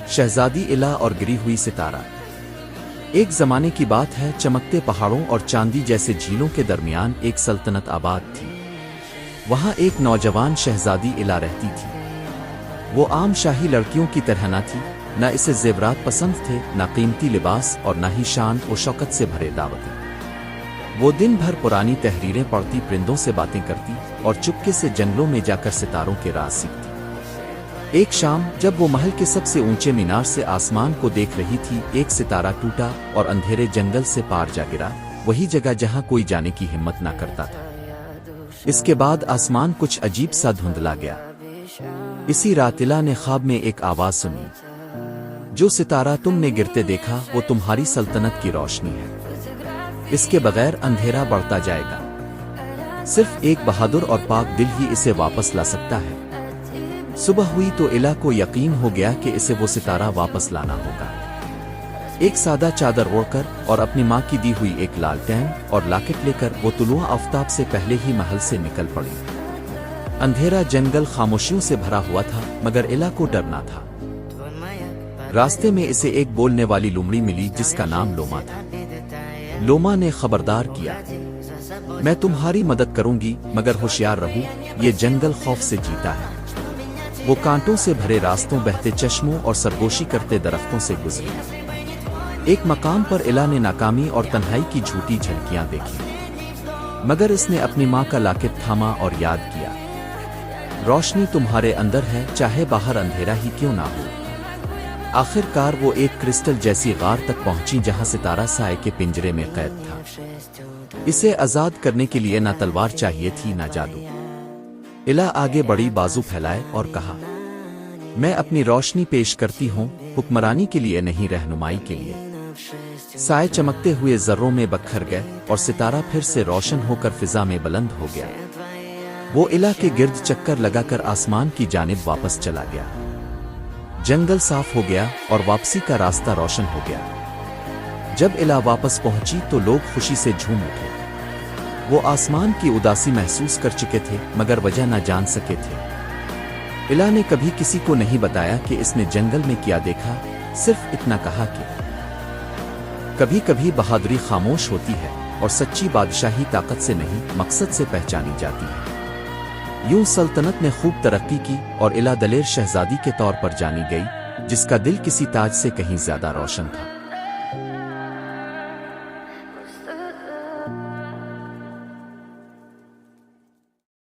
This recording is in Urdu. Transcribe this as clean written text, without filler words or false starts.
شہزادی الا اور گری ہوئی ستارہ۔ ایک زمانے کی بات ہے، چمکتے پہاڑوں اور چاندی جیسے جھیلوں کے درمیان ایک سلطنت آباد تھی۔ وہاں ایک نوجوان شہزادی الا رہتی تھی۔ وہ عام شاہی لڑکیوں کی طرح نہ تھی، نہ اسے زیورات پسند تھے، نہ قیمتی لباس، اور نہ ہی شان و شوکت سے بھرے دعوتیں۔ وہ دن بھر پرانی تحریریں پڑھتی، پرندوں سے باتیں کرتی، اور چپکے سے جنگلوں میں جا کر ستاروں کے راز سیکھتی۔ ایک شام جب وہ محل کے سب سے اونچے مینار سے آسمان کو دیکھ رہی تھی، ایک ستارہ ٹوٹا اور اندھیرے جنگل سے پار جا گرا، وہی جگہ جہاں کوئی جانے کی ہمت نہ کرتا تھا۔ اس کے بعد آسمان کچھ عجیب سا دھندلا گیا۔ اسی رات الا نے خواب میں ایک آواز سنی، جو ستارہ تم نے گرتے دیکھا وہ تمہاری سلطنت کی روشنی ہے، اس کے بغیر اندھیرا بڑھتا جائے گا، صرف ایک بہادر اور پاک دل ہی اسے واپس لا سکتا ہے۔ صبح ہوئی تو الا کو یقین ہو گیا کہ اسے وہ ستارہ واپس لانا ہوگا۔ ایک سادہ چادر اوڑھ کر اور اپنی ماں کی دی ہوئی ایک لالٹین اور لاکٹ لے کر وہ طلوع آفتاب سے پہلے ہی محل سے نکل پڑی۔ اندھیرا جنگل خاموشیوں سے بھرا ہوا تھا، مگر الا کو ڈر نہ تھا۔ راستے میں اسے ایک بولنے والی لومڑی ملی جس کا نام لوما تھا۔ لوما نے خبردار کیا، میں تمہاری مدد کروں گی، مگر ہوشیار رہو، یہ جنگل خوف سے جیتا ہے۔ وہ کانٹوں سے بھرے راستوں، بہتے چشموں اور سرگوشی کرتے درختوں سے گزری۔ ایک مقام پر الا نے ناکامی اور تنہائی کی جھوٹی جھلکیاں دیکھی، مگر اس نے اپنی ماں کا لاکٹ تھاما اور یاد کیا، روشنی تمہارے اندر ہے، چاہے باہر اندھیرا ہی کیوں نہ ہو۔ آخر کار وہ ایک کرسٹل جیسی غار تک پہنچی جہاں ستارہ سائے کے پنجرے میں قید تھا۔ اسے آزاد کرنے کے لیے نہ تلوار چاہیے تھی نہ جادو۔ الا آگے بڑی، بازو پھیلائے اور کہا، میں اپنی روشنی پیش کرتی ہوں، حکمرانی کے لیے نہیں، رہنمائی کے لیے۔ سائے چمکتے ہوئے ذروں میں بکھر گئے اور ستارہ پھر سے روشن ہو کر فضا میں بلند ہو گیا۔ وہ الا کے گرد چکر لگا کر آسمان کی جانب واپس چلا گیا۔ جنگل صاف ہو گیا اور واپسی کا راستہ روشن ہو گیا۔ جب الا واپس پہنچی تو لوگ خوشی سے جھوم اٹھے۔ وہ آسمان کی اداسی محسوس کر چکے تھے، مگر وجہ نہ جان سکے تھے۔ الا نے کبھی کسی کو نہیں بتایا کہ اس نے جنگل میں کیا دیکھا، صرف اتنا کہا کہ کبھی کبھی بہادری خاموش ہوتی ہے، اور سچی بادشاہی طاقت سے نہیں، مقصد سے پہچانی جاتی ہے۔ یوں سلطنت نے خوب ترقی کی اور الا دلیر شہزادی کے طور پر جانی گئی، جس کا دل کسی تاج سے کہیں زیادہ روشن تھا۔